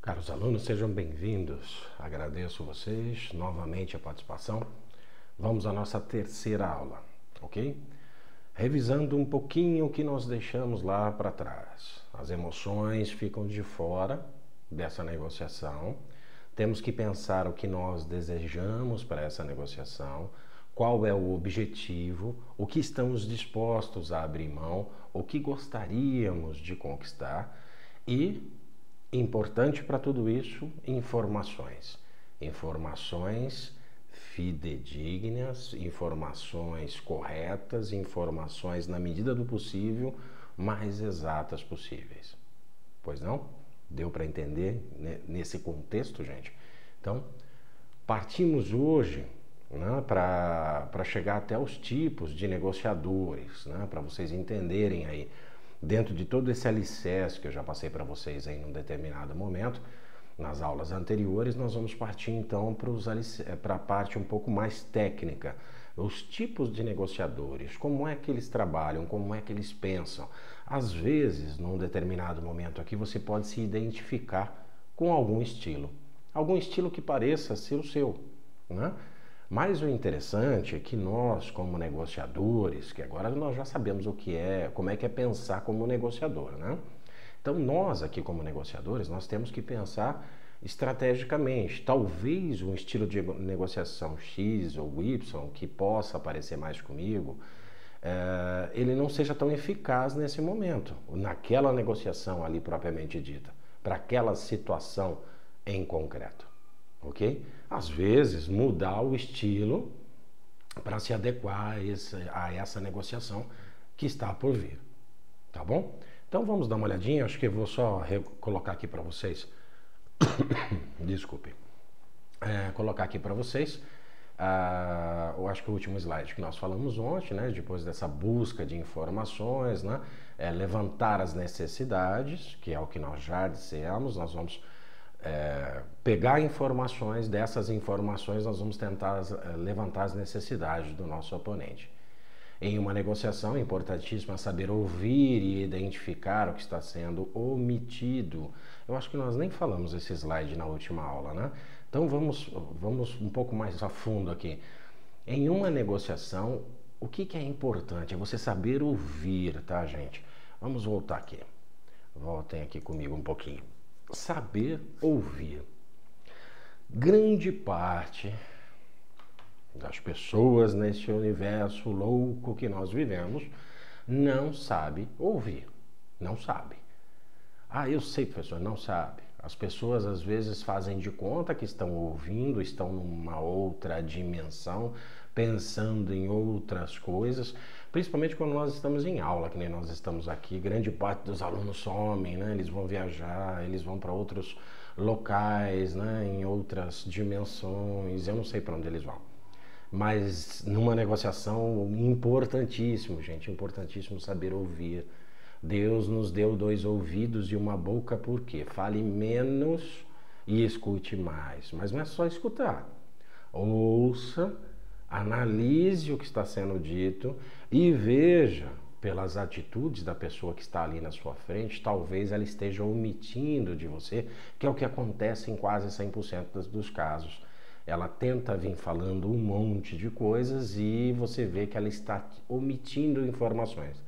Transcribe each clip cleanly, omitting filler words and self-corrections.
Caros alunos, sejam bem-vindos. Agradeço vocês novamente a participação. Vamos à nossa terceira aula, ok? Revisando um pouquinho o que nós deixamos lá para trás. As emoções ficam de fora dessa negociação. Temos que pensar o que nós desejamos para essa negociação, qual é o objetivo, o que estamos dispostos a abrir mão, o que gostaríamos de conquistar e, importante para tudo isso, informações. Informações fidedignas, informações corretas, informações na medida do possível, mais exatas possíveis. Pois não? Deu para entender nesse contexto, gente? Então, partimos hoje, né, para chegar até os tipos de negociadores, né, para vocês entenderem aí, dentro de todo esse alicerce que eu já passei para vocês em um determinado momento, nas aulas anteriores, nós vamos partir então para a parte um pouco mais técnica. Os tipos de negociadores, como é que eles trabalham, como é que eles pensam. Às vezes, num determinado momento aqui, você pode se identificar com algum estilo que pareça ser o seu, né? Mas o interessante é que nós, como negociadores, que agora nós já sabemos o que é, como é que é pensar como negociador, né? Então nós aqui como negociadores, nós temos que pensar estrategicamente. Talvez um estilo de negociação X ou Y que possa parecer mais comigo, ele não seja tão eficaz nesse momento, naquela negociação ali propriamente dita, para aquela situação em concreto, ok? Às vezes mudar o estilo para se adequar a essa negociação que está por vir, tá bom? Então vamos dar uma olhadinha, acho que eu vou só colocar aqui para vocês, desculpe, colocar aqui para vocês, eu acho que o último slide que nós falamos ontem, né, depois dessa busca de informações, né, levantar as necessidades, que é o que nós já dissemos, nós vamos pegar informações, dessas informações nós vamos tentar levantar as necessidades do nosso oponente. Em uma negociação, é importantíssimo saber ouvir e identificar o que está sendo omitido. Eu acho que nós nem falamos esse slide na última aula, né? Então vamos um pouco mais a fundo aqui. Em uma negociação, o que é importante? É você saber ouvir, tá, gente? Vamos voltar aqui. Voltem aqui comigo um pouquinho. Saber ouvir. Grande parte das pessoas nesse universo louco que nós vivemos não sabe ouvir, não sabe. Eu sei, professor, não sabe. As pessoas às vezes fazem de conta que estão ouvindo, estão numa outra dimensão, pensando em outras coisas, principalmente quando nós estamos em aula, que nem nós estamos aqui, grande parte dos alunos somem, né? Eles vão viajar, eles vão para outros locais, né? Em outras dimensões, eu não sei para onde eles vão. Mas numa negociação, importantíssimo, gente, importantíssimo saber ouvir. Deus nos deu 2 ouvidos e uma boca, por quê? Fale menos e escute mais. Mas não é só escutar. Ouça, analise o que está sendo dito e veja pelas atitudes da pessoa que está ali na sua frente, talvez ela esteja omitindo de você, que é o que acontece em quase 100% dos casos. Ela tenta vir falando um monte de coisas e você vê que ela está omitindo informações.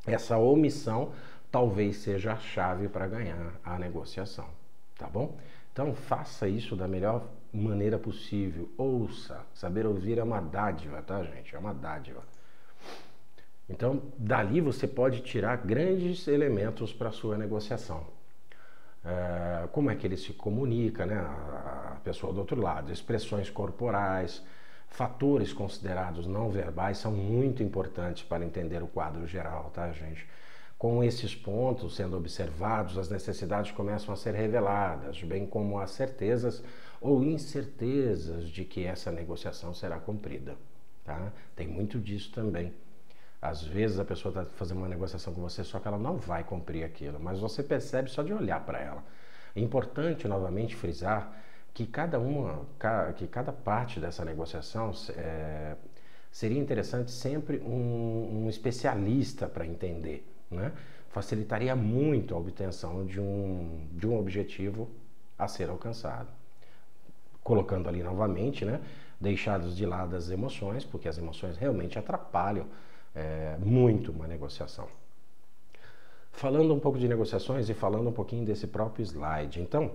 Essa omissão talvez seja a chave para ganhar a negociação, tá bom? Então faça isso da melhor maneira possível. Ouça. Saber ouvir é uma dádiva, tá, gente? É uma dádiva. Então, dali você pode tirar grandes elementos para a sua negociação. Como é que ele se comunica, né? A pessoa do outro lado, expressões corporais, fatores considerados não verbais são muito importantes para entender o quadro geral, tá, gente? Com esses pontos sendo observados, as necessidades começam a ser reveladas, bem como as certezas ou incertezas de que essa negociação será cumprida, tá? Tem muito disso também. Às vezes a pessoa está fazendo uma negociação com você, só que ela não vai cumprir aquilo, mas você percebe só de olhar para ela. É importante, novamente, frisar que cada parte dessa negociação seria interessante sempre um especialista para entender, né? Facilitaria muito a obtenção de um objetivo a ser alcançado. Colocando ali novamente, né, deixados de lado as emoções, porque as emoções realmente atrapalham muito uma negociação. Falando um pouco de negociações e falando um pouquinho desse próprio slide, então,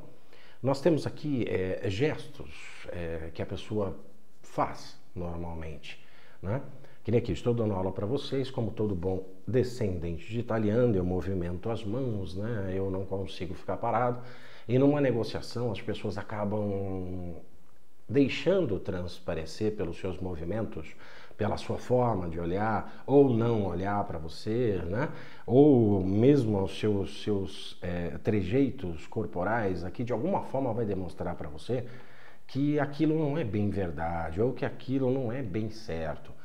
nós temos aqui gestos que a pessoa faz normalmente, né? Que nem aqui, estou dando aula para vocês, como todo bom descendente de italiano, eu movimento as mãos, né? Eu não consigo ficar parado. E numa negociação, as pessoas acabam deixando transparecer pelos seus movimentos, pela sua forma de olhar ou não olhar para você, né? Ou mesmo os seus trejeitos corporais, aqui de alguma forma vai demonstrar para você que aquilo não é bem verdade ou que aquilo não é bem certo.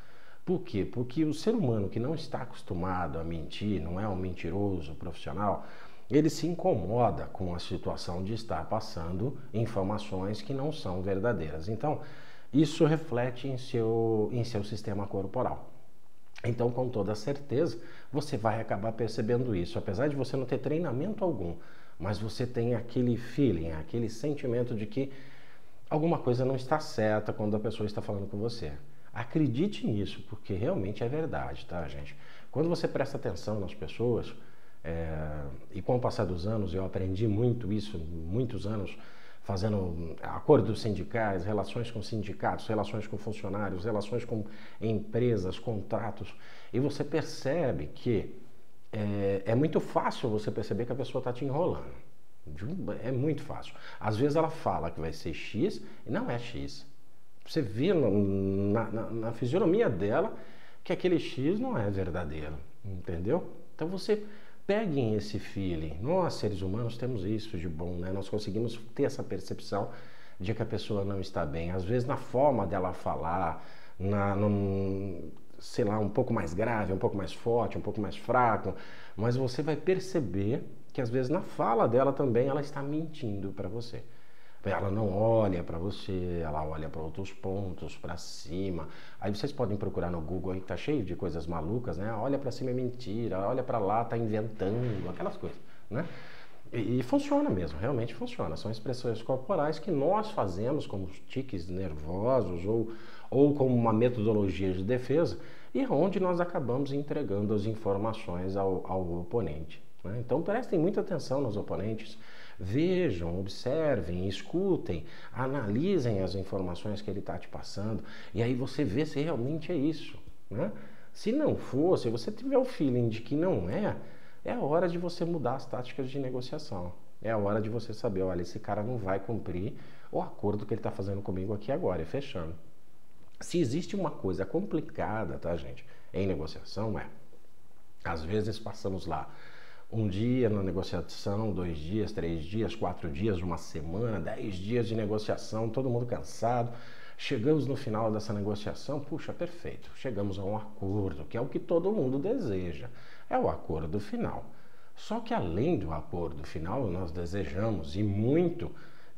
Por quê? Porque o ser humano que não está acostumado a mentir, não é um mentiroso profissional, ele se incomoda com a situação de estar passando informações que não são verdadeiras. Então, isso reflete em seu sistema corporal. Então, com toda certeza, você vai acabar percebendo isso, apesar de você não ter treinamento algum, mas você tem aquele feeling, aquele sentimento de que alguma coisa não está certa quando a pessoa está falando com você. Acredite nisso, porque realmente é verdade, tá, gente? Quando você presta atenção nas pessoas, e com o passar dos anos, eu aprendi muito isso, muitos anos, fazendo acordos sindicais, relações com sindicatos, relações com funcionários, relações com empresas, contratos, e você percebe que é muito fácil você perceber que a pessoa está te enrolando. É muito fácil. Às vezes ela fala que vai ser X e não é X. Você vê na fisionomia dela que aquele X não é verdadeiro, entendeu? Então você peguem esse feeling. Nós, seres humanos, temos isso de bom, né? Nós conseguimos ter essa percepção de que a pessoa não está bem. Às vezes na forma dela falar, sei lá, um pouco mais grave, um pouco mais forte, um pouco mais fraco, mas você vai perceber que às vezes na fala dela também ela está mentindo para você. Ela não olha para você, ela olha para outros pontos, para cima. Aí vocês podem procurar no Google, aí tá cheio de coisas malucas, né? Olha para cima é mentira, olha para lá tá inventando, aquelas coisas, né? E funciona mesmo, realmente funciona. São expressões corporais que nós fazemos como tiques nervosos ou como uma metodologia de defesa e onde nós acabamos entregando as informações ao oponente, né? Então prestem muita atenção nos oponentes. Vejam, observem, escutem, analisem as informações que ele está te passando e aí você vê se realmente é isso, né? Se não for, se você tiver o feeling de que não é a hora de você mudar as táticas de negociação. É a hora de você saber, olha, esse cara não vai cumprir o acordo que ele está fazendo comigo aqui agora, e fechando. Se existe uma coisa complicada, tá, gente, em negociação às vezes passamos lá um dia na negociação, 2 dias, 3 dias, 4 dias, uma semana, 10 dias de negociação, todo mundo cansado. Chegamos no final dessa negociação, puxa, perfeito, chegamos a um acordo, que é o que todo mundo deseja, é o acordo final. Só que além do acordo final, nós desejamos, e muito,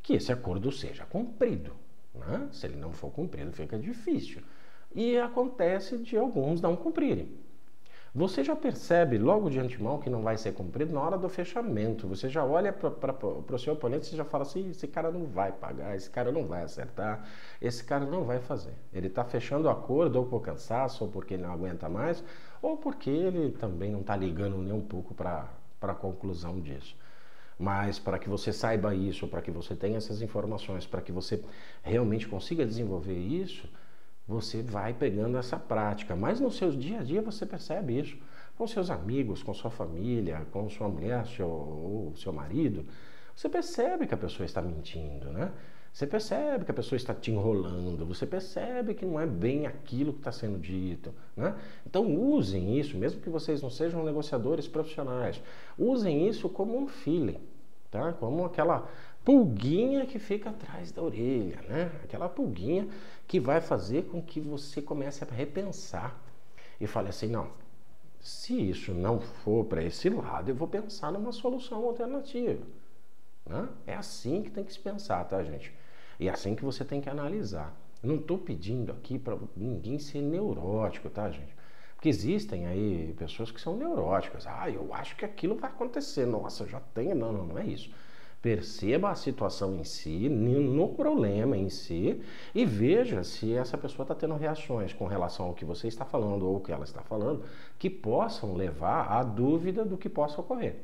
que esse acordo seja cumprido, né? Se ele não for cumprido, fica difícil. E acontece de alguns não cumprirem. Você já percebe logo de antemão que não vai ser cumprido na hora do fechamento. Você já olha para o seu oponente e já fala assim, esse cara não vai pagar, esse cara não vai acertar, esse cara não vai fazer. Ele está fechando o acordo ou por cansaço, ou porque ele não aguenta mais, ou porque ele também não está ligando nem um pouco para a conclusão disso. Mas para que você saiba isso, para que você tenha essas informações, para que você realmente consiga desenvolver isso, você vai pegando essa prática, mas no seu dia a dia você percebe isso, com seus amigos, com sua família, com sua mulher ou seu marido, você percebe que a pessoa está mentindo, né? Você percebe que a pessoa está te enrolando, você percebe que não é bem aquilo que está sendo dito, né? Então usem isso, mesmo que vocês não sejam negociadores profissionais, usem isso como um feeling, tá? Como aquela pulguinha que fica atrás da orelha, né? Aquela pulguinha que vai fazer com que você comece a repensar e fale assim, não, se isso não for para esse lado, eu vou pensar numa solução alternativa, né? É assim que tem que se pensar, tá, gente? E é assim que você tem que analisar. Eu não estou pedindo aqui para ninguém ser neurótico, tá, gente? Porque existem aí pessoas que são neuróticas. Ah, eu acho que aquilo vai acontecer. Nossa, já tem. Não é isso. Perceba a situação em si, no problema em si, e veja se essa pessoa está tendo reações com relação ao que você está falando ou o que ela está falando, que possam levar à dúvida do que possa ocorrer.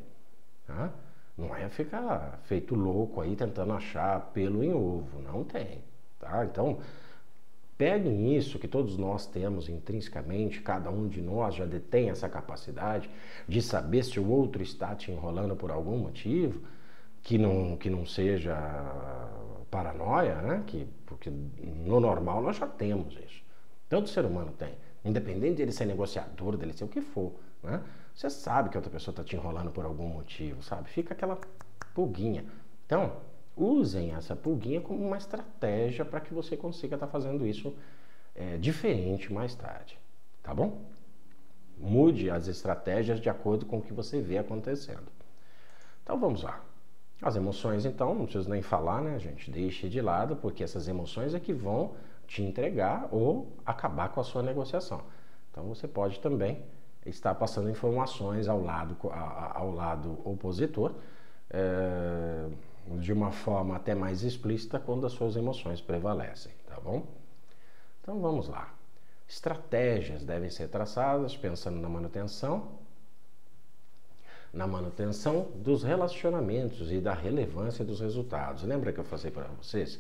Tá? Não é ficar feito louco aí tentando achar pelo em ovo, não tem. Tá? Então, peguem isso que todos nós temos intrinsecamente, cada um de nós já detém essa capacidade de saber se o outro está te enrolando por algum motivo, que não seja paranoia, né? Porque no normal nós já temos isso. Todo ser humano tem. Independente dele ser negociador, dele ser o que for, né? Você sabe que a outra pessoa está te enrolando por algum motivo, sabe? Fica aquela pulguinha. Então, usem essa pulguinha como uma estratégia para que você consiga estar fazendo isso diferente mais tarde, tá bom? Mude as estratégias de acordo com o que você vê acontecendo. Então, vamos lá. As emoções, então, não preciso nem falar, né, gente? Deixe de lado, porque essas emoções é que vão te entregar ou acabar com a sua negociação. Então, você pode também estar passando informações ao lado opositor, de uma forma até mais explícita quando as suas emoções prevalecem, tá bom? Então, vamos lá. Estratégias devem ser traçadas pensando na manutenção dos relacionamentos e da relevância dos resultados. Lembra que eu falei para vocês?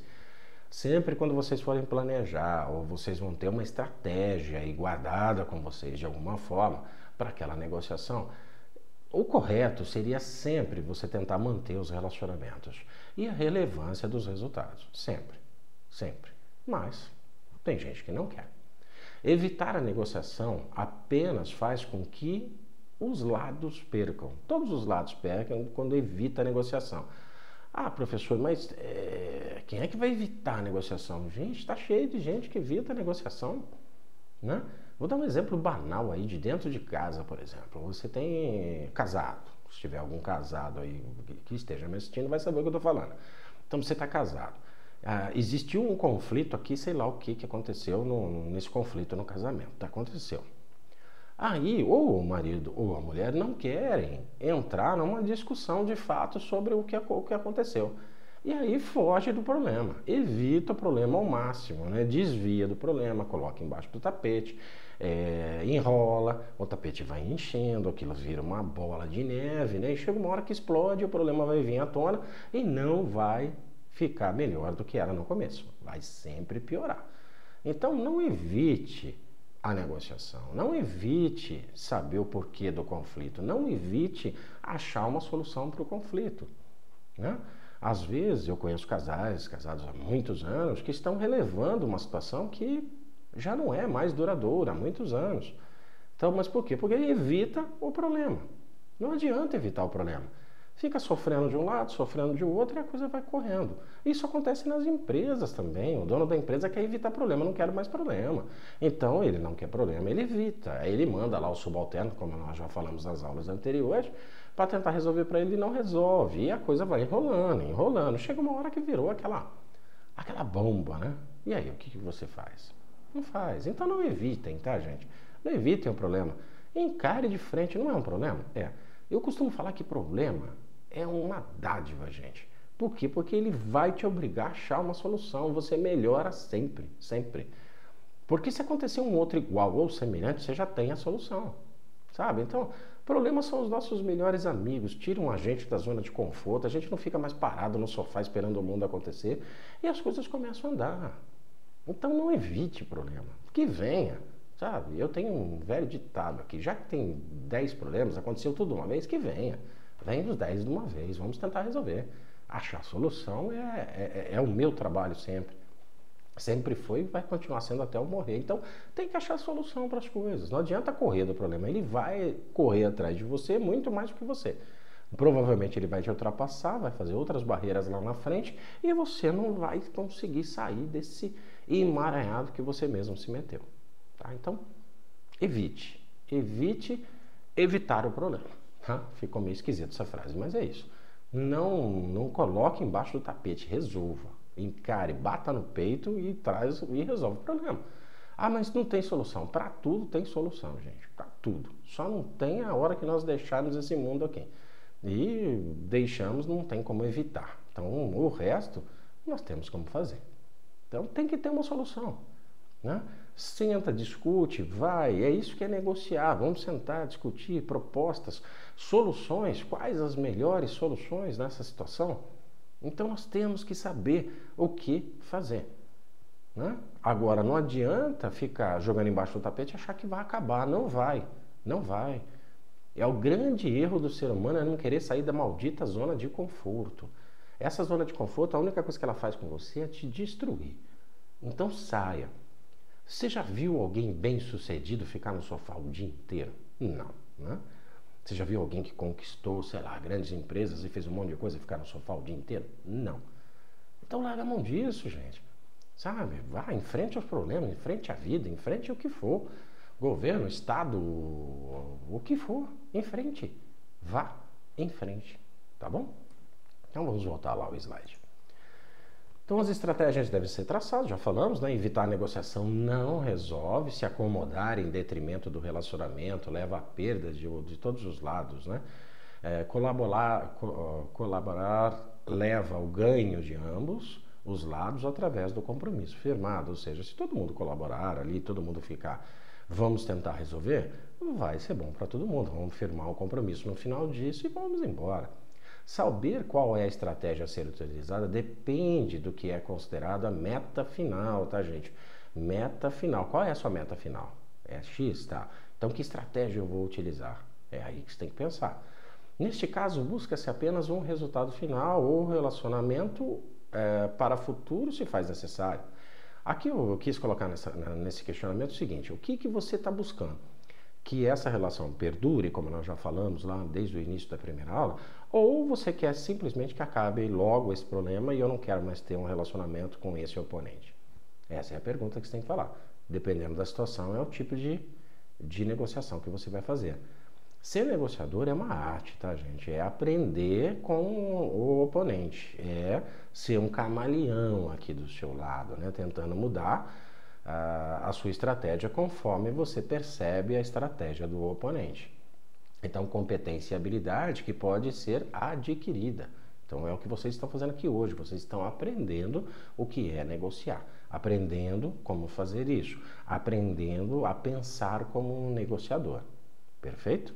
Sempre quando vocês forem planejar ou vocês vão ter uma estratégia aí guardada com vocês de alguma forma para aquela negociação, o correto seria sempre você tentar manter os relacionamentos e a relevância dos resultados. Sempre, sempre. Mas tem gente que não quer. Evitar a negociação apenas faz com que os lados percam. Todos os lados percam quando evita a negociação. Ah, professor, mas quem é que vai evitar a negociação? Gente, está cheio de gente que evita a negociação, né? Vou dar um exemplo banal aí de dentro de casa, por exemplo. Você tem casado. Se tiver algum casado aí que esteja me assistindo, vai saber o que eu estou falando. Então, você está casado. Existiu um conflito aqui, sei lá o que aconteceu nesse conflito no casamento. Aconteceu. Aí, ou o marido ou a mulher não querem entrar numa discussão de fato sobre o que aconteceu. E aí foge do problema, evita o problema ao máximo, né? Desvia do problema, coloca embaixo do tapete, enrola, o tapete vai enchendo, aquilo vira uma bola de neve, né? E chega uma hora que explode, o problema vai vir à tona e não vai ficar melhor do que era no começo, vai sempre piorar. Então não evite a negociação, não evite saber o porquê do conflito, não evite achar uma solução para o conflito, né? Às vezes eu conheço casais, casados há muitos anos, que estão relevando uma situação que já não é mais duradoura há muitos anos. Então, mas por quê? Porque ele evita o problema. Não adianta evitar o problema. Fica sofrendo de um lado, sofrendo de outro e a coisa vai correndo. Isso acontece nas empresas também. O dono da empresa quer evitar problema, não quer mais problema. Então, ele não quer problema, ele evita. Aí ele manda lá o subalterno, como nós já falamos nas aulas anteriores, para tentar resolver para ele e não resolve. E a coisa vai enrolando, enrolando. Chega uma hora que virou aquela bomba, né? E aí, o que você faz? Não faz. Então não evitem, tá, gente? Não evitem o problema. Encare de frente, não é um problema? Eu costumo falar que problema é uma dádiva, gente. Por quê? Porque ele vai te obrigar a achar uma solução. Você melhora sempre, sempre. Porque se acontecer um outro igual ou semelhante, você já tem a solução, sabe? Então, problemas são os nossos melhores amigos, tiram a gente da zona de conforto, a gente não fica mais parado no sofá esperando o mundo acontecer e as coisas começam a andar. Então não evite problema, que venha, sabe? Eu tenho um velho ditado aqui, já que tem 10 problemas, aconteceu tudo uma vez, que venha. Vem os 10 de uma vez, vamos tentar resolver. Achar solução é o meu trabalho sempre. Sempre foi e vai continuar sendo até eu morrer. Então, tem que achar solução para as coisas. Não adianta correr do problema. Ele vai correr atrás de você muito mais do que você. Provavelmente ele vai te ultrapassar, vai fazer outras barreiras lá na frente e você não vai conseguir sair desse emaranhado que você mesmo se meteu. Tá? Então, evite evitar o problema. Tá? Ficou meio esquisito essa frase, mas é isso. Não coloque embaixo do tapete, resolva. Encare, bata no peito e resolve o problema. Ah, mas não tem solução. Para tudo tem solução, gente. Para tudo. Só não tem a hora que nós deixarmos esse mundo aqui. E deixamos, não tem como evitar. Então, o resto, nós temos como fazer. Então, tem que ter uma solução, né? Senta, discute, vai, é isso que é negociar. Vamos sentar, discutir propostas, soluções, quais as melhores soluções nessa situação. Então, nós temos que saber o que fazer, né? Agora, não adianta ficar jogando embaixo do tapete e achar que vai acabar. Não vai, não vai. É o grande erro do ser humano é não querer sair da maldita zona de conforto. Essa zona de conforto, a única coisa que ela faz com você é te destruir. Então saia. Você já viu alguém bem-sucedido ficar no sofá o dia inteiro? Não, né? Você já viu alguém que conquistou, sei lá, grandes empresas e fez um monte de coisa e ficar no sofá o dia inteiro? Não. Então larga a mão disso, gente. Sabe? Vá, enfrente os problemas, enfrente a vida, enfrente o que for. Governo, Estado, o que for, em frente. Vá em frente, tá bom? Então vamos voltar lá ao slide. Então as estratégias devem ser traçadas, já falamos, né? Evitar a negociação não resolve, se acomodar em detrimento do relacionamento leva a perdas de todos os lados, né? Colaborar leva ao ganho de ambos os lados através do compromisso firmado, ou seja, se todo mundo colaborar ali, todo mundo ficar, vamos tentar resolver, vai ser bom para todo mundo, vamos firmar um compromisso no final disso e vamos embora. Saber qual é a estratégia a ser utilizada depende do que é considerado a meta final, tá, gente? Meta final. Qual é a sua meta final? É X, tá? Então, que estratégia eu vou utilizar? É aí que você tem que pensar. Neste caso, busca-se apenas um resultado final ou relacionamento para futuro, se faz necessário. Aqui eu quis colocar nesse questionamento o seguinte: o que você está buscando? Que essa relação perdure, como nós já falamos lá desde o início da primeira aula, ou você quer simplesmente que acabe logo esse problema e eu não quero mais ter um relacionamento com esse oponente? Essa é a pergunta que você tem que falar. Dependendo da situação, é o tipo de negociação que você vai fazer. Ser negociador é uma arte, tá, gente? É aprender com o oponente, é ser um camaleão aqui do seu lado, né? Tentando mudar a sua estratégia conforme você percebe a estratégia do oponente. Então, competência e habilidade que pode ser adquirida. Então, é o que vocês estão fazendo aqui hoje. Vocês estão aprendendo o que é negociar, aprendendo como fazer isso, aprendendo a pensar como um negociador. Perfeito?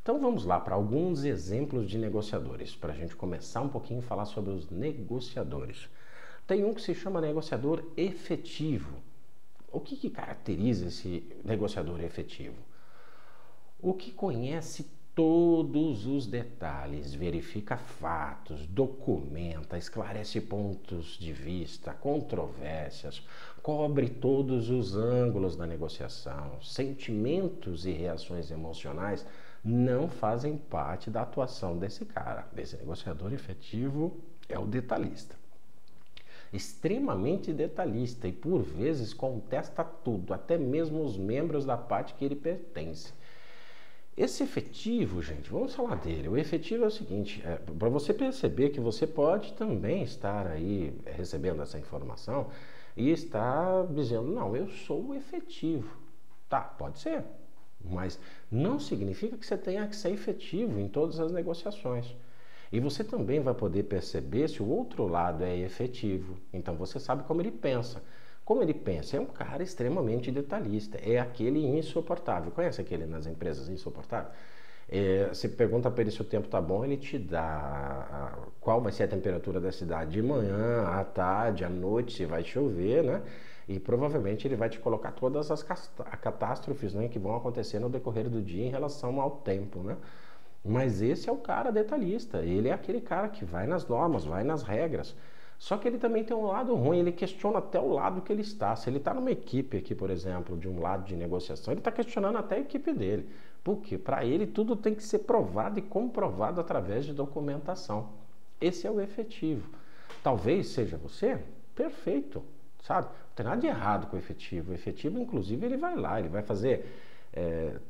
Então, vamos lá para alguns exemplos de negociadores, para a gente começar um pouquinho a falar sobre os negociadores. Tem um que se chama negociador efetivo. O que caracteriza esse negociador efetivo? O que conhece todos os detalhes, verifica fatos, documenta, esclarece pontos de vista, controvérsias, cobre todos os ângulos da negociação, sentimentos e reações emocionais não fazem parte da atuação desse cara. Esse negociador efetivo é o detalhista. Extremamente detalhista e por vezes contesta tudo, até mesmo os membros da parte que ele pertence. Esse efetivo, gente, vamos falar dele. O efetivo é o seguinte, para você perceber que você pode também estar aí recebendo essa informação e estar dizendo, não, eu sou efetivo. Tá, pode ser, mas não significa que você tenha que ser efetivo em todas as negociações. E você também vai poder perceber se o outro lado é efetivo. Então você sabe como ele pensa. Como ele pensa? É um cara extremamente detalhista. É aquele insuportável. Conhece aquele nas empresas insuportável? Você pergunta para ele se o tempo está bom, ele te dá qual vai ser a temperatura da cidade de manhã, à tarde, à noite, se vai chover, né? E provavelmente ele vai te colocar todas as catástrofes, né, que vão acontecer no decorrer do dia em relação ao tempo, né? Mas esse é o cara detalhista, ele é aquele cara que vai nas normas, vai nas regras. Só que ele também tem um lado ruim, ele questiona até o lado que ele está. Se ele está numa equipe aqui, por exemplo, de um lado de negociação, ele está questionando até a equipe dele. Porque para ele tudo tem que ser provado e comprovado através de documentação. Esse é o efetivo. Talvez seja você, perfeito, sabe? Não tem nada de errado com o efetivo. O efetivo, inclusive, ele vai lá, ele vai fazer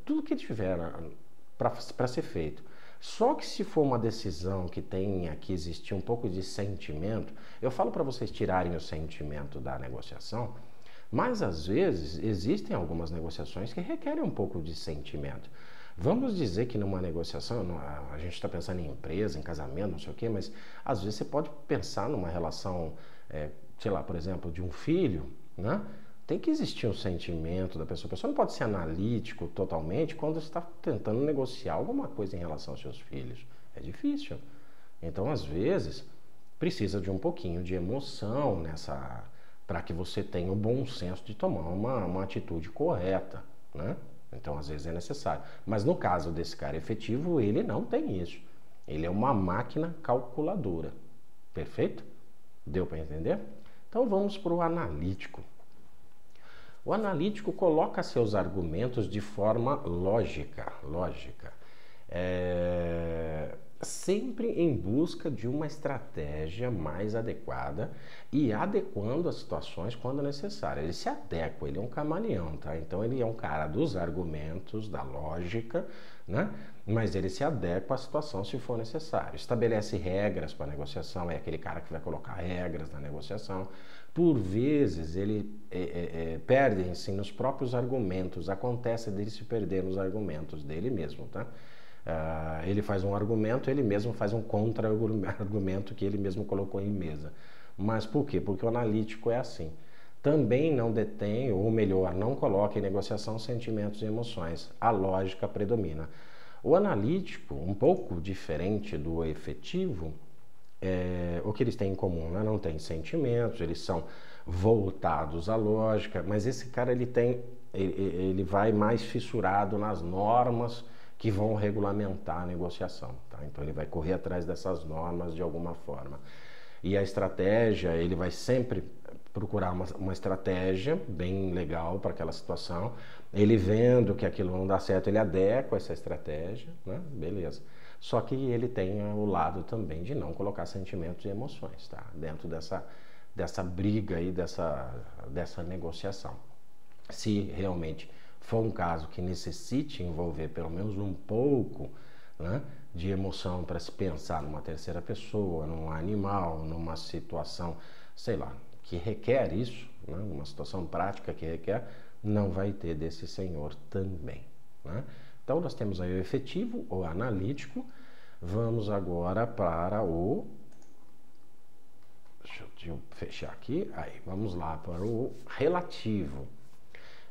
tudo que tiver para ser feito. Só que se for uma decisão que tenha que existir um pouco de sentimento, eu falo para vocês tirarem o sentimento da negociação, mas às vezes existem algumas negociações que requerem um pouco de sentimento. Vamos dizer que numa negociação, a gente está pensando em empresa, em casamento, não sei o quê, mas às vezes você pode pensar numa relação, sei lá, por exemplo, de um filho, né? Tem que existir um sentimento da pessoa. A pessoa não pode ser analítico totalmente quando você está tentando negociar alguma coisa em relação aos seus filhos. É difícil. Então, às vezes, precisa de um pouquinho de emoção nessa, para que você tenha o bom senso de tomar uma atitude correta, né? Então, às vezes é necessário. Mas no caso desse cara efetivo, ele não tem isso. Ele é uma máquina calculadora. Perfeito? Deu para entender? Então, vamos para o analítico. O analítico coloca seus argumentos de forma lógica. Sempre em busca de uma estratégia mais adequada e adequando as situações quando necessário. Ele se adequa, ele é um camaleão, tá? Então ele é um cara dos argumentos, da lógica, né? Mas ele se adequa à situação se for necessário. Estabelece regras para a negociação, é aquele cara que vai colocar regras na negociação. Por vezes ele perde-se nos próprios argumentos, acontece dele se perder nos argumentos dele mesmo, tá? Ele faz um argumento, ele mesmo faz um contra-argumento que ele mesmo colocou em mesa. Mas por quê? Porque o analítico é assim. Também não detém, ou melhor, não coloca em negociação sentimentos e emoções. A lógica predomina. O analítico, um pouco diferente do efetivo, o que eles têm em comum, né? Não tem sentimentos, eles são voltados à lógica, mas esse cara ele vai mais fissurado nas normas que vão regulamentar a negociação, tá? Então ele vai correr atrás dessas normas de alguma forma. E a estratégia, ele vai sempre procurar uma estratégia bem legal para aquela situação. Ele vendo que aquilo não dá certo, ele adequa essa estratégia, né? Beleza. Só que ele tem o lado também de não colocar sentimentos e emoções, tá? Dentro dessa briga aí, dessa negociação. Se realmente for um caso que necessite envolver pelo menos um pouco, né, de emoção para se pensar numa terceira pessoa, num animal, numa situação, sei lá, que requer isso, né, uma situação prática que requer, não vai ter desse senhor também, né? Então nós temos aí o efetivo, o analítico. Vamos agora para o... Deixa eu fechar aqui. Aí, vamos lá para o relativo.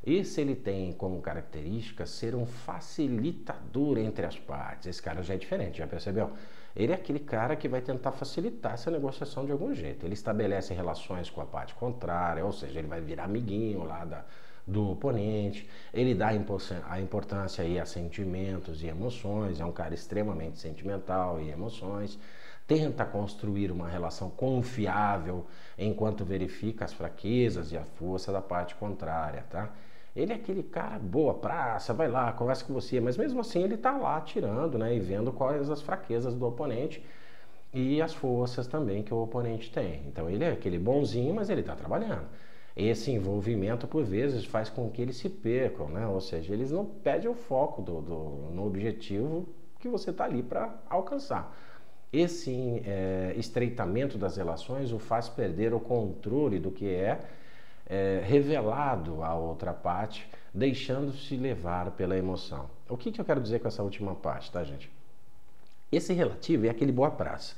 Esse ele tem como característica ser um facilitador entre as partes. Esse cara já é diferente, já percebeu? Ele é aquele cara que vai tentar facilitar essa negociação de algum jeito. Ele estabelece relações com a parte contrária, ou seja, ele vai virar amiguinho lá do oponente. Ele dá a importância aí a sentimentos e emoções. É um cara extremamente sentimental e emoções. Tenta construir uma relação confiável enquanto verifica as fraquezas e a força da parte contrária, tá? Ele é aquele cara boa praça, vai lá, conversa com você, mas mesmo assim ele tá lá tirando, né, e vendo quais as fraquezas do oponente e as forças também que o oponente tem. Então ele é aquele bonzinho, mas ele tá trabalhando. Esse envolvimento, por vezes, faz com que eles se percam, né? Ou seja, eles não perdem o foco no objetivo que você tá ali para alcançar. Esse estreitamento das relações o faz perder o controle do que é revelado à outra parte, deixando-se levar pela emoção. O que eu quero dizer com essa última parte, tá, gente? Esse relativo é aquele boa praça.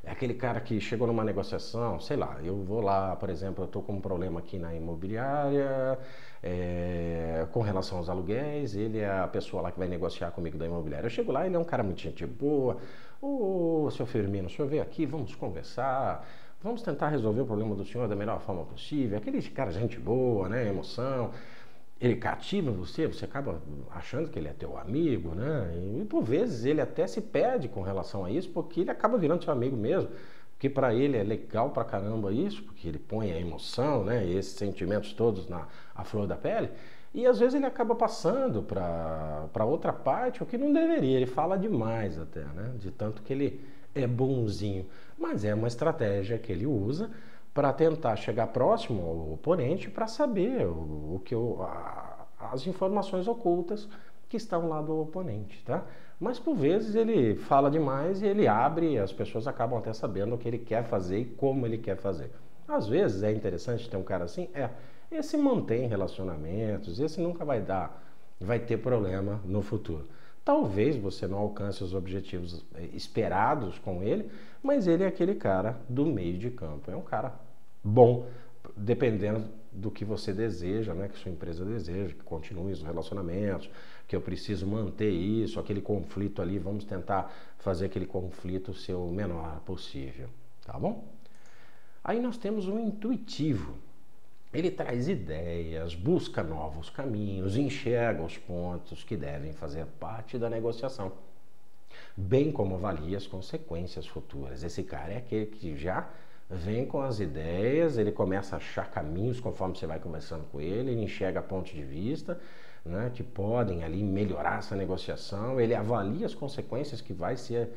É aquele cara que chegou numa negociação, sei lá, eu vou lá, por exemplo, eu estou com um problema aqui na imobiliária, com relação aos aluguéis, ele é a pessoa lá que vai negociar comigo da imobiliária. Eu chego lá, ele é um cara muito gente boa. Ô, seu Firmino, o senhor veio aqui, vamos conversar, vamos tentar resolver o problema do senhor da melhor forma possível. Aquele cara gente boa, né, emoção. Ele cativa você acaba achando que ele é teu amigo, né? E por vezes ele até se perde com relação a isso, porque ele acaba virando seu amigo mesmo, porque para ele é legal pra caramba isso, porque ele põe a emoção, né? E esses sentimentos todos à flor da pele, e às vezes ele acaba passando para outra parte, o que não deveria, ele fala demais até, né? De tanto que ele é bonzinho, mas é uma estratégia que ele usa para tentar chegar próximo ao oponente para saber as informações ocultas que estão lá do oponente, tá? Mas por vezes ele fala demais e ele abre e as pessoas acabam até sabendo o que ele quer fazer e como ele quer fazer. Às vezes é interessante ter um cara assim, esse mantém relacionamentos, esse nunca vai ter problema no futuro. Talvez você não alcance os objetivos esperados com ele, mas ele é aquele cara do meio de campo. É um cara bom, dependendo do que você deseja, né, que sua empresa deseja, que continue os relacionamentos, que eu preciso manter isso, aquele conflito ali, vamos tentar fazer aquele conflito ser o menor possível, tá bom? Aí nós temos o intuitivo. Ele traz ideias, busca novos caminhos, enxerga os pontos que devem fazer parte da negociação, bem como avalia as consequências futuras. Esse cara é aquele que já vem com as ideias, ele começa a achar caminhos conforme você vai conversando com ele enxerga pontos de vista, né, que podem ali melhorar essa negociação, ele avalia as consequências que vai ser,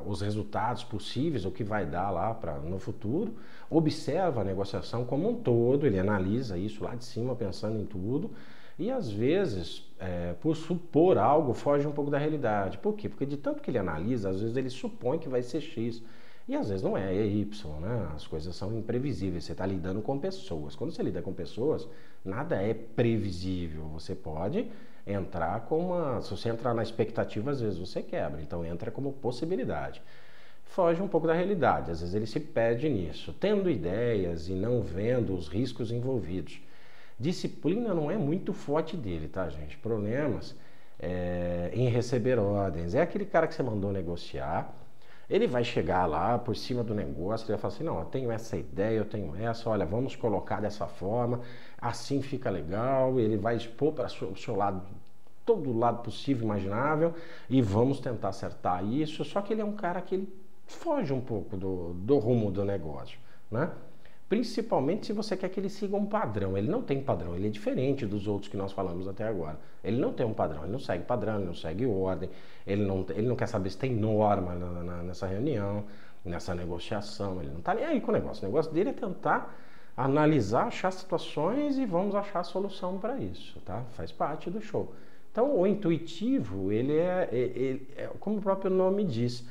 os resultados possíveis, o que vai dar lá no futuro, observa a negociação como um todo, ele analisa isso lá de cima pensando em tudo e às vezes, por supor algo, foge um pouco da realidade. Por quê? Porque de tanto que ele analisa, às vezes ele supõe que vai ser X. E às vezes não é Y, né? As coisas são imprevisíveis, você está lidando com pessoas. Quando você lida com pessoas, nada é previsível. Você pode entrar com uma... Se você entrar na expectativa, às vezes você quebra. Então entra como possibilidade. Foge um pouco da realidade, às vezes ele se perde nisso. Tendo ideias e não vendo os riscos envolvidos. Disciplina não é muito forte dele, tá, gente? Problemas em receber ordens. É aquele cara que você mandou negociar. Ele vai chegar lá por cima do negócio, ele vai falar assim, não, eu tenho essa ideia, eu tenho essa, olha, vamos colocar dessa forma, assim fica legal, ele vai expor para o seu lado, todo o lado possível, imaginável, e vamos tentar acertar isso, só que ele é um cara que ele foge um pouco do rumo do negócio, né? Principalmente se você quer que ele siga um padrão. Ele não tem padrão, ele é diferente dos outros que nós falamos até agora. Ele não tem um padrão, ele não segue padrão, ele não segue ordem, ele não quer saber se tem norma nessa reunião, nessa negociação, ele não está nem aí com o negócio. O negócio dele é tentar analisar, achar situações e vamos achar a solução para isso, tá? Faz parte do show. Então, o intuitivo, ele é como o próprio nome diz,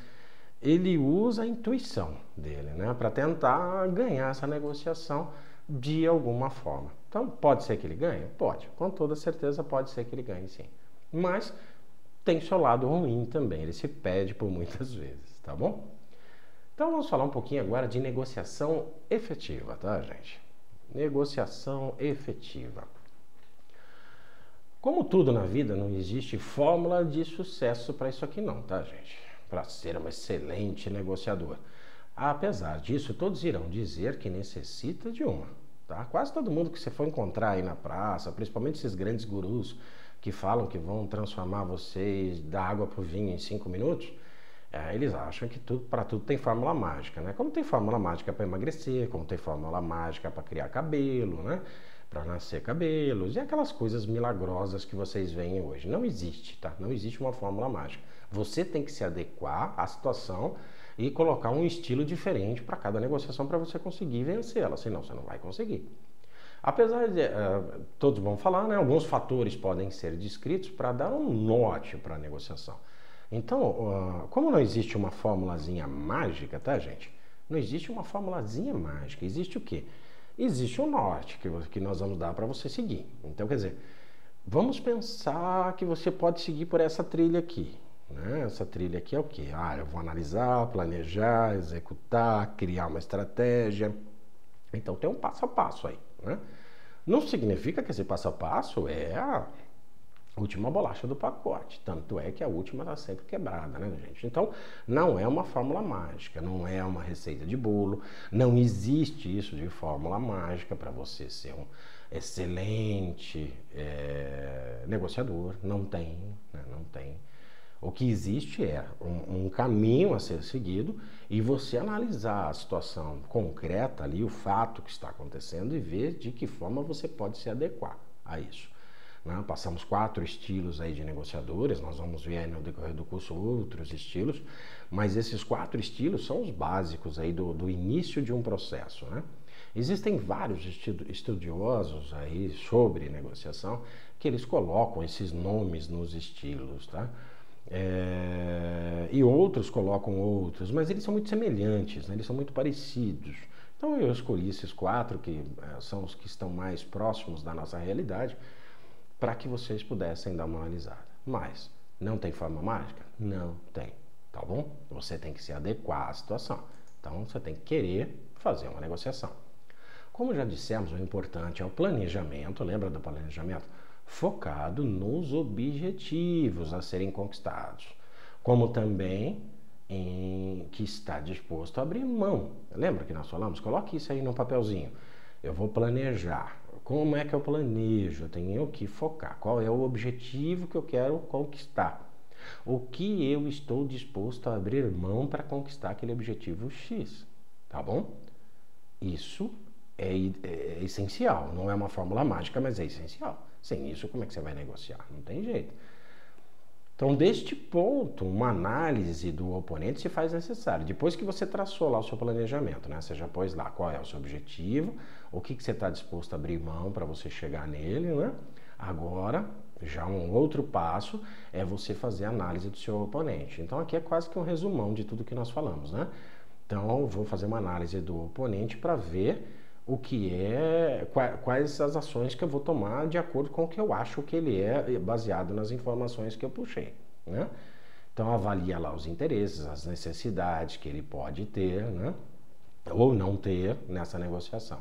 ele usa a intuição dele, né, para tentar ganhar essa negociação de alguma forma. Então, pode ser que ele ganhe? Pode, com toda certeza pode ser que ele ganhe sim. Mas tem seu lado ruim também, ele se perde por muitas vezes, tá bom? Então, vamos falar um pouquinho agora de negociação efetiva, tá, gente? Negociação efetiva. Como tudo na vida, não existe fórmula de sucesso para isso aqui não, tá, gente? Para ser um excelente negociador. Apesar disso, todos irão dizer que necessita de uma. Tá? Quase todo mundo que você for encontrar aí na praça, principalmente esses grandes gurus que falam que vão transformar vocês da água para o vinho em 5 minutos, eles acham que para tudo tem fórmula mágica. Né? Como tem fórmula mágica para emagrecer, como tem fórmula mágica para criar cabelo, né? Para nascer cabelos e aquelas coisas milagrosas que vocês veem hoje. Não existe, tá? Não existe uma fórmula mágica. Você tem que se adequar à situação e colocar um estilo diferente para cada negociação para você conseguir vencê-la, senão você não vai conseguir. Apesar de, todos vão falar, né, alguns fatores podem ser descritos para dar um norte para a negociação. Então, como não existe uma formulazinha mágica, tá, gente? Não existe uma formulazinha mágica, existe o quê? Existe um norte que nós vamos dar para você seguir. Então, quer dizer, vamos pensar que você pode seguir por essa trilha aqui. Né? Essa trilha aqui é o quê? Eu vou analisar, planejar, executar, criar uma estratégia. Então tem um passo a passo aí. Né? Não significa que esse passo a passo é a última bolacha do pacote. Tanto é que a última está sempre quebrada, né, gente? Então não é uma fórmula mágica, não é uma receita de bolo, não existe isso de fórmula mágica para você ser um excelente negociador. Não tem, né? Não tem. O que existe é um caminho a ser seguido e você analisar a situação concreta ali, o fato que está acontecendo e ver de que forma você pode se adequar a isso. Né? Passamos 4 estilos aí de negociadores, nós vamos ver aí no decorrer do curso outros estilos, mas esses 4 estilos são os básicos aí do início de um processo. Né? Existem vários estudiosos aí sobre negociação que eles colocam esses nomes nos estilos, tá? E outros colocam outros, mas eles são muito semelhantes, né? Eles são muito parecidos. Então eu escolhi esses 4 que são os que estão mais próximos da nossa realidade para que vocês pudessem dar uma analisada. Mas Não tem forma mágica? Não tem, tá bom? Você tem que se adequar à situação. Então, você tem que querer fazer uma negociação. Como já dissemos, o importante é o planejamento, lembra do planejamento? Focado nos objetivos a serem conquistados, como também em que está disposto a abrir mão. Lembra que nós falamos? Coloque isso aí no papelzinho. Eu vou planejar. Como é que eu planejo? Eu tenho que focar. Qual é o objetivo que eu quero conquistar? O que eu estou disposto a abrir mão para conquistar aquele objetivo X? Tá bom? Isso é essencial. Não é uma fórmula mágica, mas é essencial. Sem isso, como é que você vai negociar? Não tem jeito. Então, deste ponto, uma análise do oponente se faz necessária. Depois que você traçou lá o seu planejamento, né? Você já pôs lá qual é o seu objetivo, o que você está disposto a abrir mão para você chegar nele, né? Agora, já um outro passo é você fazer a análise do seu oponente. Então, aqui é quase que um resumão de tudo que nós falamos, né? Então, eu vou fazer uma análise do oponente para ver o que quais as ações que eu vou tomar de acordo com o que eu acho que ele é, baseado nas informações que eu puxei, né? Então, avalia lá os interesses, as necessidades que ele pode ter, né? Ou não ter nessa negociação.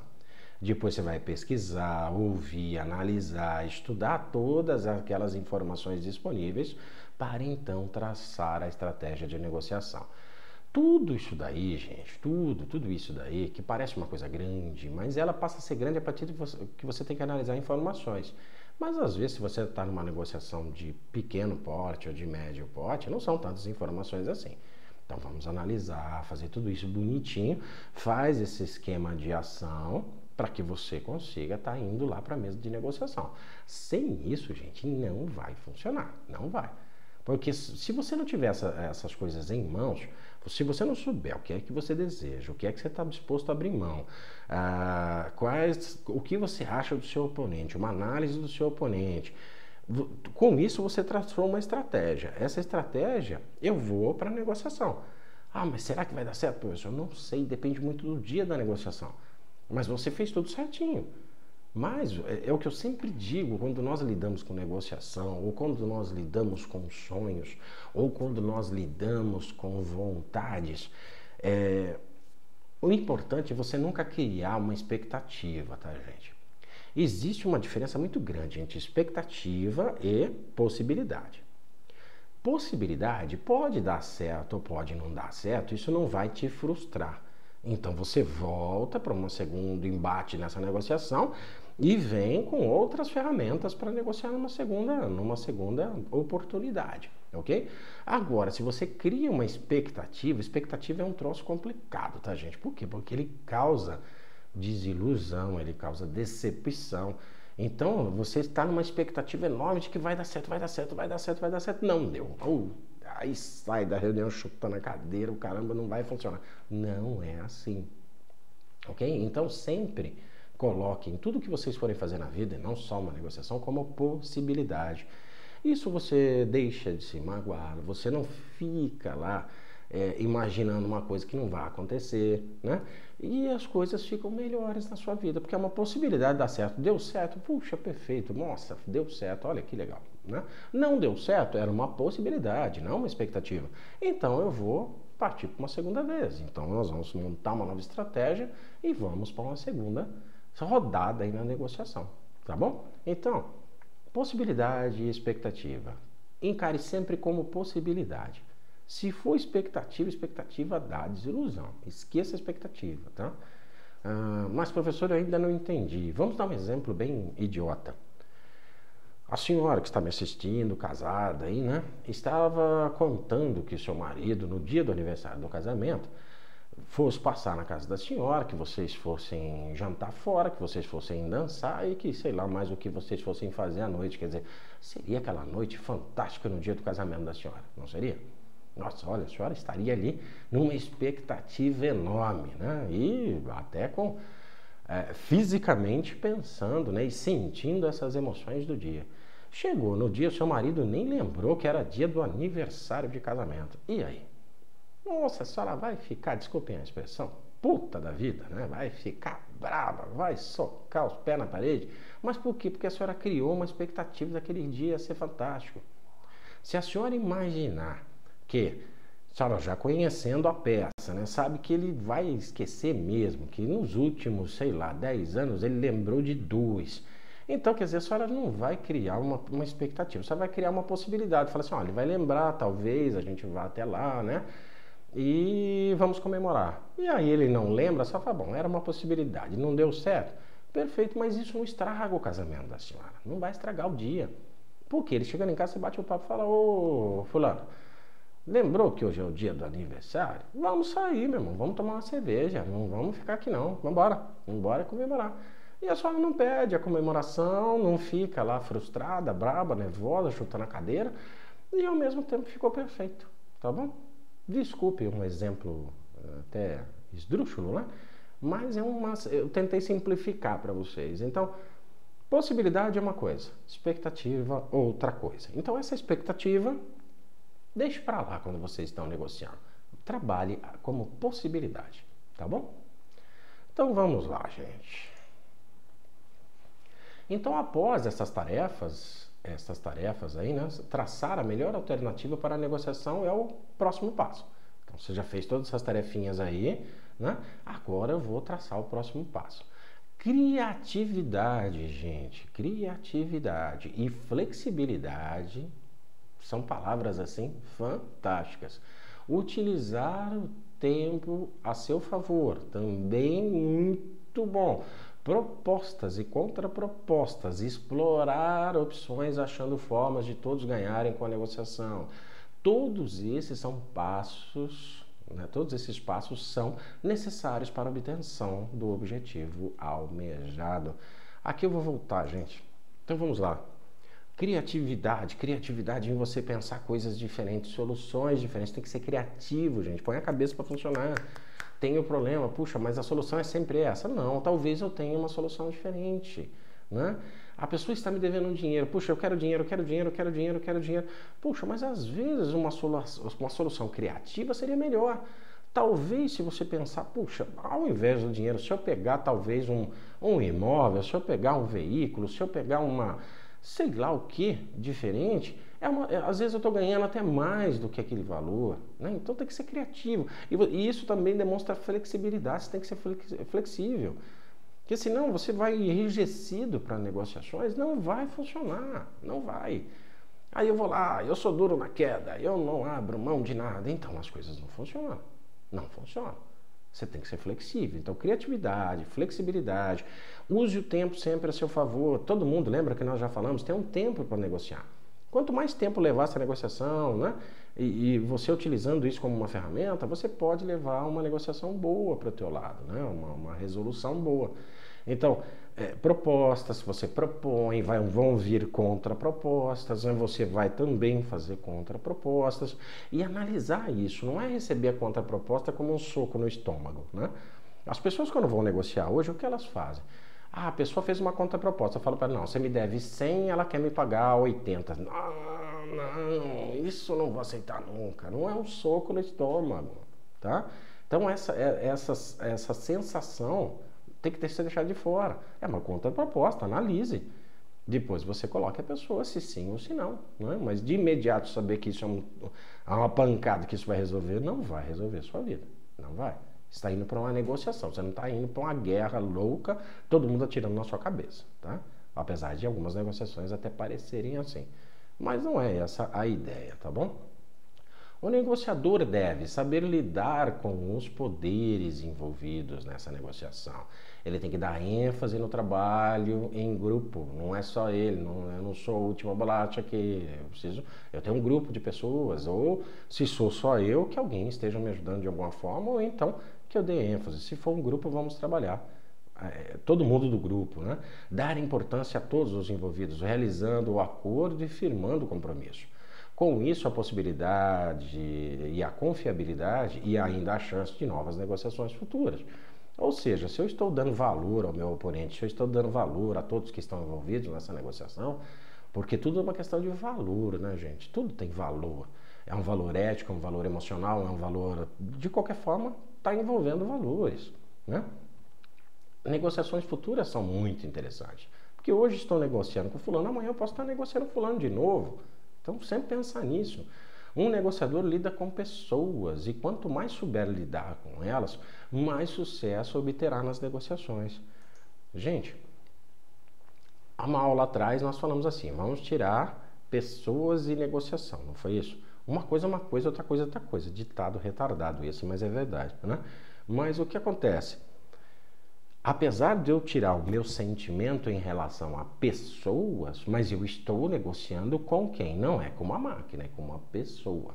Depois você vai pesquisar, ouvir, analisar, estudar todas aquelas informações disponíveis para então traçar a estratégia de negociação. Tudo isso daí, gente, tudo isso daí, que parece uma coisa grande, mas ela passa a ser grande a partir de que você tem que analisar informações. Mas às vezes, se você está numa negociação de pequeno porte ou de médio porte, não são tantas informações assim. Então vamos analisar, fazer tudo isso bonitinho, faz esse esquema de ação para que você consiga estar indo lá para a mesa de negociação. Sem isso, gente, não vai funcionar, não vai. Porque se você não tiver essas coisas em mãos, se você não souber o que é que você deseja, o que é que você está disposto a abrir mão, o que você acha do seu oponente, uma análise do seu oponente, com isso você traçou uma estratégia. Essa estratégia, eu vou para a negociação. Ah, mas será que vai dar certo, professor? Eu não sei, depende muito do dia da negociação. Mas você fez tudo certinho. Mas é o que eu sempre digo, quando nós lidamos com negociação, ou quando nós lidamos com sonhos, ou quando nós lidamos com vontades, o importante é você nunca criar uma expectativa, tá, gente? Existe uma diferença muito grande entre expectativa e possibilidade. Possibilidade pode dar certo ou pode não dar certo, isso não vai te frustrar. Então você volta para um segundo embate nessa negociação e vem com outras ferramentas para negociar numa segunda oportunidade, ok? Agora, se você cria uma expectativa é um troço complicado, tá, gente? Por quê? Porque ele causa desilusão, ele causa decepção. Então, você está numa expectativa enorme de que vai dar certo, vai dar certo, vai dar certo, vai dar certo. Não deu. Aí sai da reunião chutando a cadeira, o caramba, não vai funcionar. Não é assim, ok? Então, sempre coloquem tudo que vocês forem fazer na vida, e não só uma negociação, como possibilidade. Isso você deixa de se magoar, você não fica lá imaginando uma coisa que não vai acontecer, né? E as coisas ficam melhores na sua vida, porque é uma possibilidade de dar certo. Deu certo, puxa, perfeito, nossa, deu certo, olha que legal, né? Não deu certo, era uma possibilidade, não uma expectativa. Então eu vou partir para uma segunda vez. Então nós vamos montar uma nova estratégia e vamos para uma segunda rodada aí na negociação, tá bom? Então, possibilidade e expectativa. Encare sempre como possibilidade. Se for expectativa dá desilusão. Esqueça a expectativa, tá? Mas, professor, eu ainda não entendi. Vamos dar um exemplo bem idiota. A senhora que está me assistindo, casada aí, né? Estava contando que seu marido, no dia do aniversário do casamento, fosse passar na casa da senhora, que vocês fossem jantar fora, que vocês fossem dançar e que, sei lá, mais o que vocês fossem fazer à noite. Quer dizer, seria aquela noite fantástica no dia do casamento da senhora, não seria? Nossa, olha, a senhora estaria ali numa expectativa enorme, né? E até fisicamente pensando, né? E sentindo essas emoções do dia. Chegou no dia, seu marido nem lembrou que era dia do aniversário de casamento. E aí? Nossa, a senhora vai ficar, desculpem a expressão, puta da vida, né? Vai ficar brava, vai socar os pés na parede. Mas por quê? Porque a senhora criou uma expectativa daquele dia ser fantástico. Se a senhora imaginar que, senhora, já conhecendo a peça, né, sabe que ele vai esquecer mesmo, que nos últimos, sei lá, 10 anos ele lembrou de 2. Então, quer dizer, a senhora não vai criar uma expectativa, você vai criar uma possibilidade. Fala assim, olha, ele vai lembrar, talvez, a gente vá até lá, né? E vamos comemorar. E aí ele não lembra, só fala, bom, era uma possibilidade, não deu certo. Perfeito, mas isso não estraga o casamento da senhora, não vai estragar o dia. Porque ele chegando em casa, você bate o papo e fala, ô fulano, lembrou que hoje é o dia do aniversário? Vamos sair, meu irmão, vamos tomar uma cerveja, não vamos ficar aqui não, vamos embora comemorar. E a senhora não pede a comemoração, não fica lá frustrada, braba, nervosa, chutando a cadeira, e ao mesmo tempo ficou perfeito, tá bom? Desculpe um exemplo até esdrúxulo, né? Mas eu tentei simplificar para vocês. Então, possibilidade é uma coisa, expectativa outra coisa. Então, essa expectativa, deixe para lá quando vocês estão negociando. Trabalhe como possibilidade, tá bom? Então, vamos lá, gente. Então, após essas tarefas aí, né, traçar a melhor alternativa para a negociação é o próximo passo. Então, você já fez todas essas tarefinhas aí, né? Agora eu vou traçar o próximo passo. Criatividade, gente. Criatividade e flexibilidade são palavras assim fantásticas. Utilizar o tempo a seu favor, também muito bom. Propostas e contrapropostas, explorar opções achando formas de todos ganharem com a negociação. Todos esses são passos, né? Todos esses passos são necessários para a obtenção do objetivo almejado. Aqui eu vou voltar, gente. Então vamos lá. Criatividade em você pensar coisas diferentes, soluções diferentes. Tem que ser criativo, gente. Põe a cabeça para funcionar. Tem o problema, puxa, mas a solução é sempre essa. Não, talvez eu tenha uma solução diferente, né? A pessoa está me devendo um dinheiro. Puxa, eu quero dinheiro. Puxa, mas às vezes uma solução criativa seria melhor. Talvez se você pensar, puxa, ao invés do dinheiro, se eu pegar talvez um imóvel, se eu pegar um veículo, se eu pegar uma, sei lá o que, diferente, às vezes eu estou ganhando até mais do que aquele valor, né? Então tem que ser criativo. E isso também demonstra flexibilidade, você tem que ser flexível. Porque senão você vai enrijecido para negociações, não vai funcionar, não vai. Aí eu vou lá, eu sou duro na queda, eu não abro mão de nada, então as coisas não funcionam. Não funciona. Você tem que ser flexível. Então, criatividade, flexibilidade. Use o tempo sempre a seu favor. Todo mundo, lembra que nós já falamos, tem um tempo para negociar. Quanto mais tempo levar essa negociação, né? E você utilizando isso como uma ferramenta, você pode levar uma negociação boa para o teu lado, né? Uma resolução boa. Então, propostas, você propõe, vão vir contrapropostas, né? Você vai também fazer contrapropostas e analisar isso. Não é receber a contraproposta como um soco no estômago, né? As pessoas quando vão negociar hoje, o que elas fazem? Ah, a pessoa fez uma contraproposta, eu falo para ela, não, você me deve 100, ela quer me pagar 80. Não, isso eu não vou aceitar nunca. Não é um soco no estômago, tá? Então essa sensação tem que ser deixada de fora. É uma contraproposta, analise. Depois você coloca a pessoa se sim ou se não, né? Mas de imediato saber que isso é uma pancada, que isso vai resolver, não vai resolver a sua vida. Não vai. Você está indo para uma negociação, você não está indo para uma guerra louca, todo mundo atirando na sua cabeça, tá? Apesar de algumas negociações até parecerem assim. Mas não é essa a ideia, tá bom? O negociador deve saber lidar com os poderes envolvidos nessa negociação. Ele tem que dar ênfase no trabalho em grupo, não é só ele, eu não sou a última bolacha aqui, eu tenho um grupo de pessoas, ou se sou só eu, que alguém esteja me ajudando de alguma forma, ou então que eu dê ênfase. Se for um grupo, vamos trabalhar. Todo mundo do grupo, né? Dar importância a todos os envolvidos, realizando o acordo e firmando o compromisso. Com isso, a possibilidade e a confiabilidade e ainda a chance de novas negociações futuras. Ou seja, se eu estou dando valor ao meu oponente, se eu estou dando valor a todos que estão envolvidos nessa negociação, porque tudo é uma questão de valor, né, gente? Tudo tem valor. É um valor ético, é um valor emocional, é um valor... De qualquer forma, está envolvendo valores, né? Negociações futuras são muito interessantes. Porque hoje estou negociando com fulano, amanhã eu posso estar negociando com fulano de novo. Então sempre pensar nisso. Um negociador lida com pessoas e quanto mais souber lidar com elas, mais sucesso obterá nas negociações. Gente, há uma aula atrás nós falamos assim, vamos tirar pessoas e negociação, não foi isso? Uma coisa é uma coisa, outra coisa é outra coisa. Ditado retardado esse, mas é verdade, né? Mas o que acontece? Apesar de eu tirar o meu sentimento em relação a pessoas, mas eu estou negociando com quem? Não é com uma máquina, é com uma pessoa.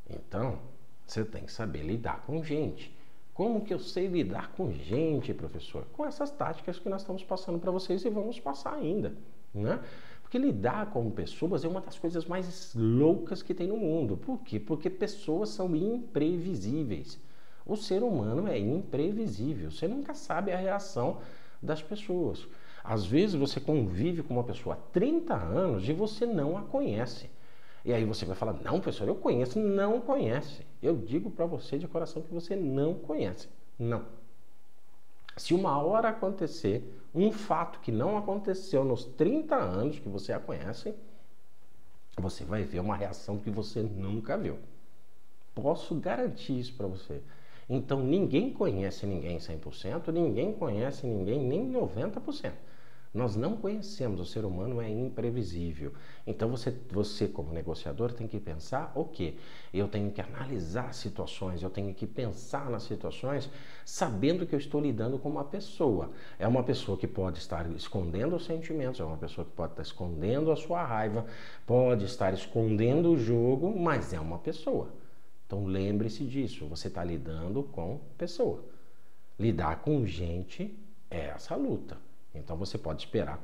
Então, você tem que saber lidar com gente. Como que eu sei lidar com gente, professor? Com essas táticas que nós estamos passando para vocês e vamos passar ainda, né? Porque lidar com pessoas é uma das coisas mais loucas que tem no mundo. Por quê? Porque pessoas são imprevisíveis. O ser humano é imprevisível. Você nunca sabe a reação das pessoas. Às vezes você convive com uma pessoa há 30 anos e você não a conhece. E aí você vai falar, não, professor, eu conheço. Não conhece. Eu digo para você de coração que você não conhece. Não. Se uma hora acontecer um fato que não aconteceu nos 30 anos que você a conhece, você vai ver uma reação que você nunca viu. Posso garantir isso para você. Então, ninguém conhece ninguém 100%, ninguém conhece ninguém nem 90%. Nós não conhecemos, o ser humano é imprevisível. Então, você como negociador tem que pensar o quê? Eu tenho que analisar situações, eu tenho que pensar nas situações sabendo que eu estou lidando com uma pessoa. É uma pessoa que pode estar escondendo os sentimentos, é uma pessoa que pode estar escondendo a sua raiva, pode estar escondendo o jogo, mas é uma pessoa. Então, lembre-se disso, você está lidando com pessoa. Lidar com gente é essa luta. Então você pode esperar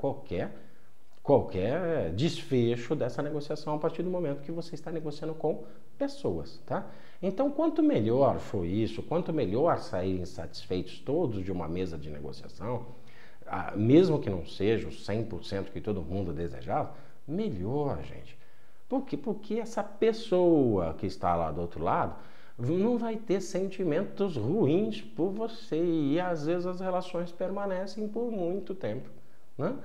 qualquer desfecho dessa negociação a partir do momento que você está negociando com pessoas, tá? Então quanto melhor for isso, quanto melhor saírem satisfeitos todos de uma mesa de negociação, mesmo que não seja o 100% que todo mundo desejava, melhor, gente. Por quê? Porque essa pessoa que está lá do outro lado não vai ter sentimentos ruins por você e às vezes as relações permanecem por muito tempo, né?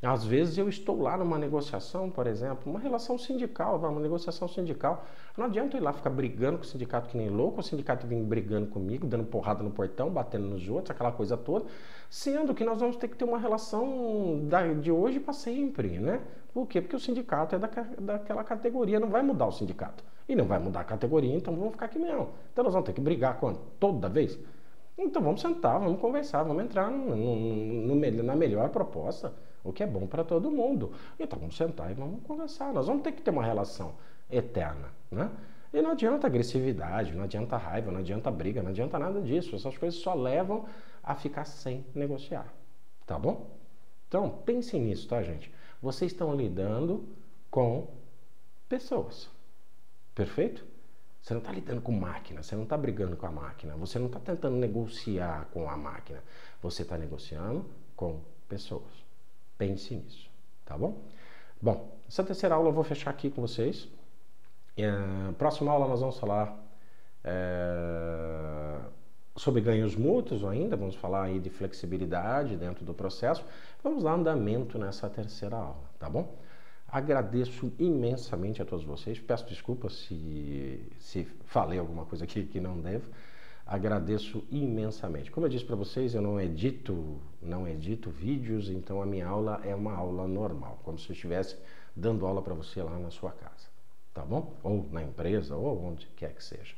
Às vezes eu estou lá numa negociação, por exemplo, uma relação sindical, uma negociação sindical, não adianta eu ir lá ficar brigando com o sindicato que nem louco, o sindicato vem brigando comigo, dando porrada no portão, batendo nos outros, aquela coisa toda, sendo que nós vamos ter que ter uma relação de hoje para sempre, né? Por quê? Porque o sindicato é daquela categoria, não vai mudar o sindicato. E não vai mudar a categoria, então vamos ficar aqui mesmo. Então nós vamos ter que brigar toda vez? Então vamos sentar, vamos conversar, vamos entrar na melhor proposta, o que é bom para todo mundo. Então vamos sentar e vamos conversar. Nós vamos ter que ter uma relação eterna, né? E não adianta agressividade, não adianta raiva, não adianta briga, não adianta nada disso. Essas coisas só levam a ficar sem negociar, tá bom? Então pensem nisso, tá, gente? Vocês estão lidando com pessoas. Perfeito? Você não está lidando com máquina, você não está brigando com a máquina, você não está tentando negociar com a máquina, você está negociando com pessoas. Pense nisso, tá bom? Bom, essa terceira aula eu vou fechar aqui com vocês. Próxima aula nós vamos falar sobre ganhos mútuos ainda, vamos falar aí de flexibilidade dentro do processo. Vamos dar andamento nessa terceira aula, tá bom? Agradeço imensamente a todos vocês. Peço desculpas se falei alguma coisa aqui que não devo. Agradeço imensamente. Como eu disse para vocês, eu não edito vídeos, então a minha aula é uma aula normal, como se eu estivesse dando aula para você lá na sua casa, tá bom? Ou na empresa, ou onde quer que seja.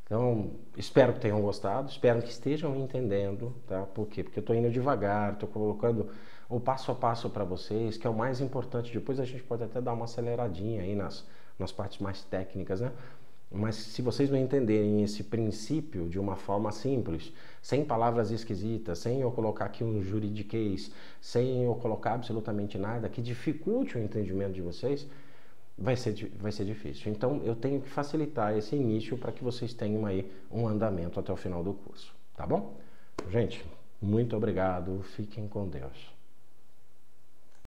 Então, espero que tenham gostado, espero que estejam entendendo, tá? Por quê? Porque eu estou indo devagar, estou colocando o passo a passo para vocês, que é o mais importante. Depois a gente pode até dar uma aceleradinha aí nas partes mais técnicas, né? Mas se vocês não entenderem esse princípio de uma forma simples, sem palavras esquisitas, sem eu colocar aqui um juridiquês, sem eu colocar absolutamente nada que dificulte o entendimento de vocês, vai ser difícil. Então eu tenho que facilitar esse início para que vocês tenham aí um andamento até o final do curso, tá bom? Gente, muito obrigado, fiquem com Deus.